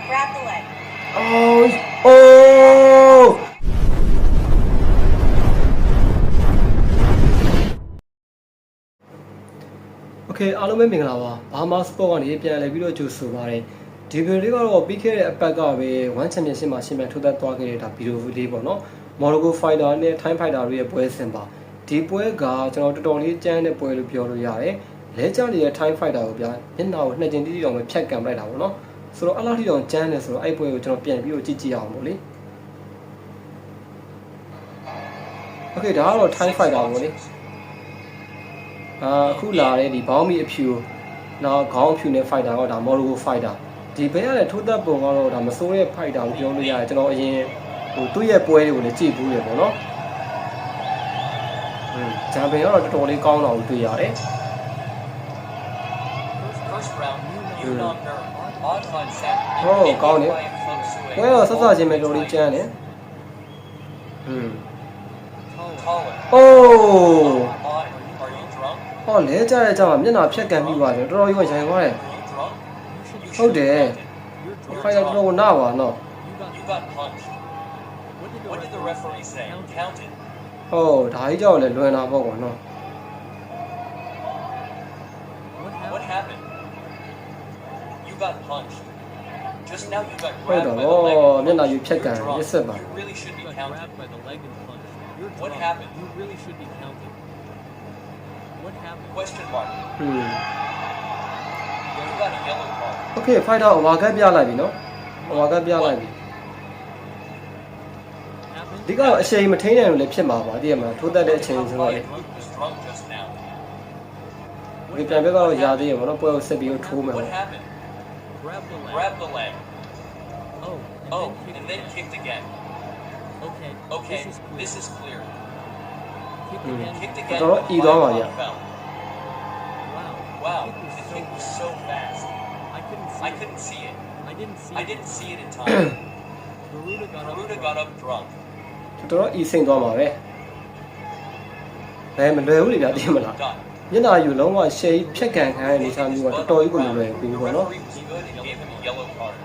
Grab the leg. Oh. Okay အားလုံးပဲမင်္ဂလာပါဘာမာစပေါ့ကနေပြန်လည်ပြီးတော့ကြိုဆိုပါရစေဒီဗီဒီယိုလေးကတော့ပြီးခဲ့တဲ့အပတ်ကပဲ1 Championship မှာရှင်မြန်ထိုးသက်သွားခဲ့တဲ့ဒါဗီဒီယိုလေးပေါ့နော် Morocco Fighter နဲ့ Thai Fighter တို့ရဲ့ပွဲစဉ်ပါဒီပွဲကကျွန်တော်တော်တော်လေးကြမ်းတဲ့ပွဲလို့ပြောလို့ရတယ်လဲကျနေတဲ့ Thai Fighter ကိုဗျာမျက်နှာကိုနှစ်ကျင်တိတိတောင်ပဲဖြတ်ကန်လိုက်တာပေါ့နော်ဆိုတော့အဲ့လောက်ထိတောင်ကြမ်းတယ်ဆိုတော့အဲ့ပွဲကိုကျွန်တော်ပြန်ပြီးတော့ကြည့်ကြည့်အောင်ပေါ့လေ Okay ဒါကတော့ Thai Fighter ပေါ့လေအခုလာတဲ့ဒီဘောင်းမီအဖြူနောက်ခေါင်းအဖြူနဲ့ fighter တော့ဒါ Morocco fighter ဒီဘက်ရတဲ့ထိုးသက်ပုံကတော့ဒါမစိုးတဲ့ fighter ကိုပြောလို့ရတယ်ကျွန်တော်အရင်ဟိုသူ့ရဲ့ပွဲတွေကိုလည်းကြည့်ဘူးလေပေါ့နော်ဂျမ်ပင်ကတော့တော်တော်လေးကောင်းတော့တွေ့ရတယ်ဟုတ်ကောင်းတယ်ပွဲတော့ဆက်စချင်းပဲတော်တော်လေးကျန်းတယ်ဟောလဲကြတဲ့ကြောင်မျက်နှာဖြတ်ကန်ပြီးပါတယ်တော်တော်ကြီးဝရိုင်သွားတယ်ဟုတ်တယ်ဖိုင်ရတော်နာပါနော်ဟုတ်ဒါကြီးကြောက်လဲလွယ်တာပေါ့ကွာနော် What happened? You got punched. Just now you got ဟုတ် grabbed တော့ by the leg. မျက်နှာယူဖြတ်ကန်ရစ်ဆက်ပါ You really should be counted. By the leg and punch. You're What drunk. happened? You really should be counted. What happened? Question mark. ဟွန်း You got a yellow card. Okay fighter ဟိုဝါကတ်ပြလိုက်ပြီနော်ဟိုဝါကတ်ပြလိုက်ပြီ Happened? ဒီကတော့အချိန်မထိန်နိုင်လို့လည်းဖြစ်မှာပါတည်ရမှာထိုးသက်တဲ့အချိန်ဆိုတော့လေ Luke was drunk just now. ဒီပြန်ဘက်ကတော့ယာသေးရပါတော့ပွဲကိုဆက်ပြီးထိုးမယ် What happened? Grab the leg. Grab the leg. Oh. Oh, Kick and then again. kicked again. Okay. Okay, This is clear. this is clear. Kick again. Kicked again. Pero but iba Fight ya. fell. Wow. Wow, The the kick kick was was so fast. I couldn't see I it. couldn't see it. I didn't see I it. didn't see it in time. Garuda got up drunk. တော်တော်အီစိန်သွားမှာပဲဘယ်မလွယ်ဘူးလေဗျာတည်မလား Done. မျက်နှာယူလုံးဝရှယ်ဖြတ်ကန်ခိုင်းတဲ့အနေအထားမျိုးကတော်တော်ကြီးကိုမလွယ်ဘူး The ပေါ့နော် referee was good and gave him a yellow card.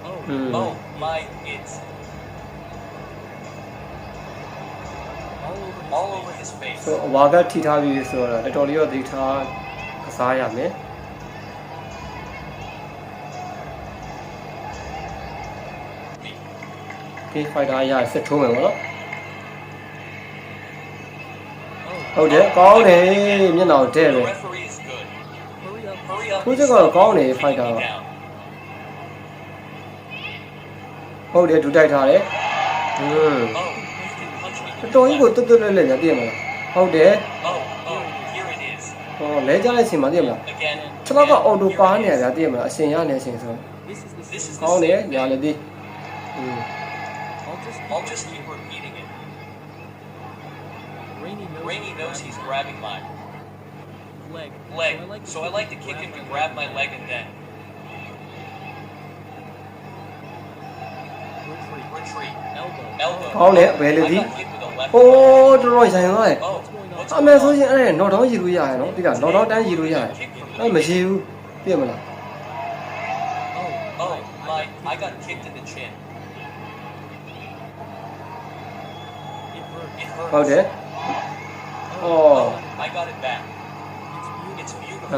Oh. Oh my, it's all over his face. ဆိုအဝါကထိထားပြီးဆိုတော့တော်တော်လေးတော့ဒီထားကစားရမယ် Okay fighter ရဆက်ထိုးမယ်ပေါ့နော်ဟုတ်တယ်ကောင်းတယ်မျက်နှာကိုတဲ့ The ပဲ referee is good. Hurry up. Hurry up. ထိုးချက်ကတော့ကောင်းတယ် He's fighter taking က me down. ဟုတ်တယ်ဒူတိုက်ထားတယ် Oh, you can punch me. တော်တော်ကြီးကိုတွတ်တွတ်လဲလဲညာတည်မလားဟုတ်တယ် Oh, here it is. ဟောလဲကြတဲ့အချိန်မှာတည်မလား Again. ကျွန်တော်ကအော်တိုပါနေရဗျာတည်မလားအရှင်ရနေအချိန်ဆို This is the This is ကောင်းတယ်ညာလည်းဒီ I'll just keep repeating it. Rainy knows he's grabbing my leg, so I like to kick him to grab my leg and then retreat. Elbow. ကောင်းတယ်ဘယ်လေ I ဒီ got hit with a left ဟို hook. းတော်တော်ဆိုင်သွားတယ် Oh, what's အမေဆိုရင်အဲ့တော့တော့ရီလို့ရတယ်နော်ဒီကတော့တော့တန်းရီလို့ရတယ်အဲ့မရှိဘူးတည်မလား Oh, my, I got kicked in the chin. It hurt. ဟုတ်တယ်အော် I got it back. It's beautiful.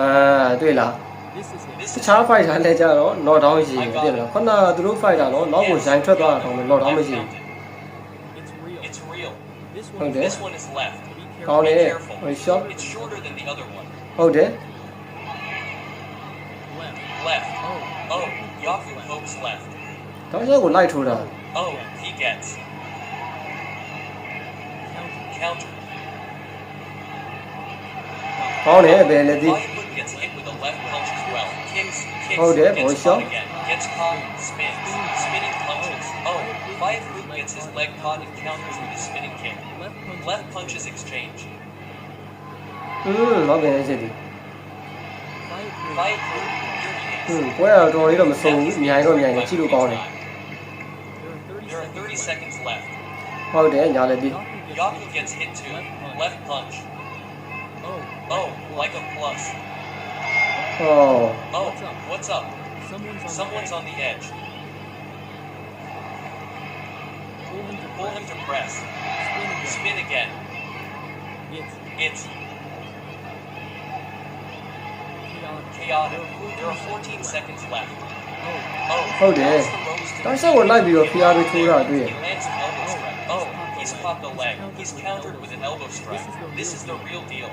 တွေ့လား This is it. This တ is ခြား fighter လဲကြတော့ knock down ရှိတယ်တည်မလားခုနကသူတို့ fighter တော့နောက်ကိုရိုင်းထွက်သွားတာတော့ knock down မရှိဘူး It's real. It's real. This one. Okay. This one is left. Be ကောင်း Be တယ် careful. ဟို shot It's shorter than the other one. ဟုတ်တယ် Left. Left. Oh. Oh, Yaku pokes left. တော့ချက်ကိုလိုက်ထိုးတာ Oh, he gets Counter. counter. ကောင်းတယ်ဘယ်လေဒီ Bollywood gets hit with a left punch as well. Kicks, Oh, there, gets boy, caught shot. again. Gets caught, spins, spinning punches. Oh, Bollywood gets his leg caught and counters with a spinning kick. Left punch. Left punches exchange. ဟုတ်တယ်ချက်ဒီ Fight. Bollywood, here he is. ပွဲတော့တော်တော်လေးတော့မဆုံးဘူးအများကြီးတော့အများကြီးကြည့်လို့ကောင်းတယ် There are 30 There are 30 seconds left. ဟုတ်တယ်ညာလည်းဒီ Yaku gets hit too. Left punch. Oh. Oh, like a plus. ဟော Oh, what's up? Someone's on the edge. Pull him to press. Spin again. It's chaotic. There are 14 seconds left. Oh, ဟုတ်တယ် that's the rose to တောက်လျှောက်ကိုလိုက်ပြီးတော့ဖိအားပေးထိုးတာတွေ့ရ He lands an elbow strike. Oh, he's caught the leg. He's countered with an elbow strike. This is the real deal.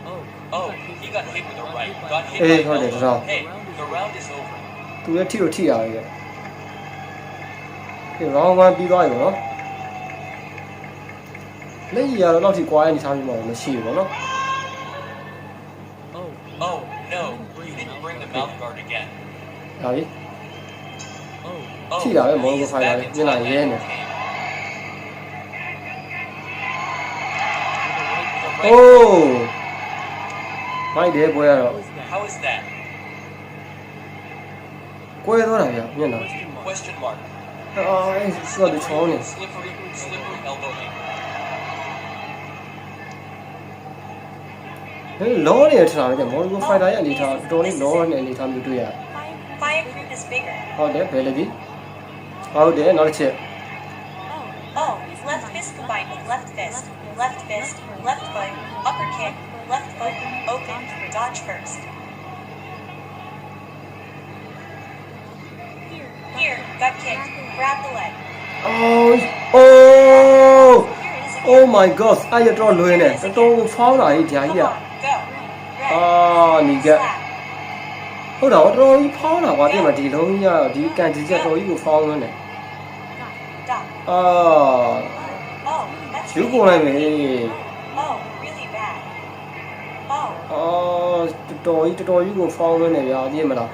Oh, he got hit with a right. Got hit Hey, by hold it, elbow. Ron. Hey, the round is over. သူလည်းထိတော့ထိရတယ်ကဲ round 1ပြီးသွားပြီပေါ့နော်လက်ကြီးရတော့တော့ထိကွာရနေထားပြီးမှမရှိဘူးပေါ့နော် Oh, no, you didn't bring the mouth guard again. ဒါပြီ Oh, Chi là cái món he của is phải là back cái in như này Thailand ghê nè. game. The right အိုးမိုက်တယ်ပွဲရတော့ How is that? ကွဲသွားတာဗျမျက်နှာ Question mark. အာအဲ့ဆိုတော့ချောင်းနေ Slippery elbow aim. ဟဲ့လောနေထတာလေမော်ဂိုဖိုင်တာရဲ့အနေထားတော်တော်လေးလောနေအနေထားမျိုးတွေ့ရတယ် Fire group is bigger. ဟုတ်တယ်ဘယ်လိုဒီဟုတ်တယ်နောက်တစ်ချက် Oh, left fist combined with left fist, left fist, left foot, upper kick, left foot, open, dodge first. Here, got kicked, grab the leg. အိုးအိုး Here it is again. Oh my god အဲ့ရတော့လွင်းနေတော်တော်ဖောင်းလာကြီးဂျာ Come ကြီး on, อ่ะ go. Red, အာနီက slap. ဟုတ်တော့တော်တော်ကြီးဖောင်းလာကွာဒီမှာဒီလုံးကြီးอ่ะဒီကန်ကြီးချက်တော်ကြီးကိုဖောင်းလွန်းတယ် Dot. အာ Oh, that's ယူ really ကုန်လိုက်မယ် Oh, really bad. Oh, အော်တော်ကြီးကိုဖောင်းလွန်းနေဗျာသိရမလား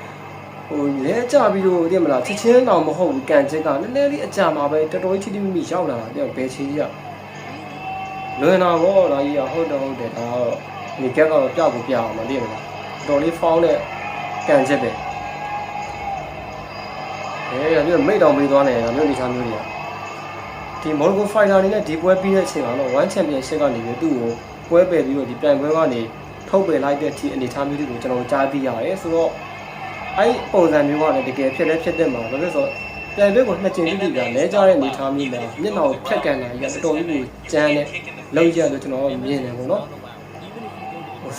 ဟိုလဲကြပြီးတော့သိရမလားချက်ချင်းတော့မဟုတ်ဘူးကန်ချက်ကနည်းနည်းလေးအကြမှာပဲတော်တော်ကြီးထိထိမိမိရောက်လာတာပြောဘယ်ချီကြီးอ่ะလွင်တာပေါ့ဒါကြီးอ่ะဟုတ်တယ်ဒါတော့ဒီကက်ကတော့ပြကိုပြအောင်မသိရမလားတော်လေးဖောင်းတဲ့ကန်ချက်ပဲဒါမျိုးမိတ်တောင်ပေးသွားနေတယ်ဒါမျိုးအနေထားမျိုးတွေကဒီမော်ဂိုဖိုင်တာအနေနဲ့ဒီပွဲပြီးတဲ့အချိန်မှာတော့1 championship ကနေပြီးသူ့ကိုပွဲပယ်ပြီးတော့ဒီပြိုင်ပွဲကနေထုတ်ပယ်လိုက်တဲ့အထိအနေထားမျိုးတွေကိုကျွန်တော်ကြားသိရတယ်ဆိုတော့အဲ့ပုံစံမျိုးကလည်းတကယ်ဖြစ်တဲ့မှာဘာလို့လဲဆိုတော့ပြိုင်ပွဲကိုနှစ်ကျင်းတိတိကလဲကြတဲ့အနေထားမျိုးမှာမျက်နှာကိုဖြတ်ကန်တာကြီးကတော်တော်ကြီးကိုကြမ်းတဲ့လောက်ရလို့ကျွန်တော်မြင်တယ်ပေါ့နော်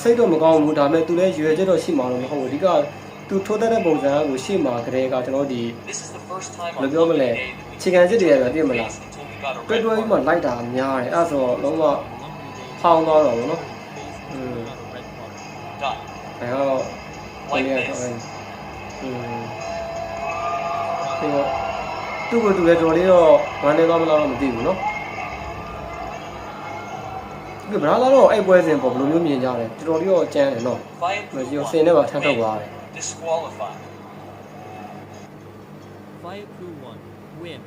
စိတ်တော့မကောင်းဘူးဒါပေမဲ့သူလည်းရွယ်ချက်တော့ရှိမှာတော့မဟုတ်ဘူးအဓိကသူထိုးတတ်တဲ့ပုံစံကိုရှေ့မှာကလေးကကျွန်တော်ဒီ This is the first time ဘယ် on လိုပြောမလဲ opening day that ခြေခံစစ်တွေရတယ်သိမလား faced until we got a တွဲ red တွဲကြီး card. မှလိုက်တာများတယ်အဲ့ဆိုတော့လုံးဝဖောင်းသွားတော့ဗောနော် Dot. အဲတော့ Like ဒီ this. တော့သူ့ကိုသူလည်းတော်လေးတော့ဝမ်းနေသွားမလားတော့မသိဘူးနော်ဒီဗလာလာတော့အဲ့ပွဲစဉ်ပေါ့ဘယ်လိုမျိုးမြင်ကြလဲတော်တော်လေးတော့ကြမ်းတယ်နော် Fire မ group ကြီး one. စင်နဲ့ပါထမ်းထုတ်သွားတယ် Disqualified. Fire Crew 1. Win.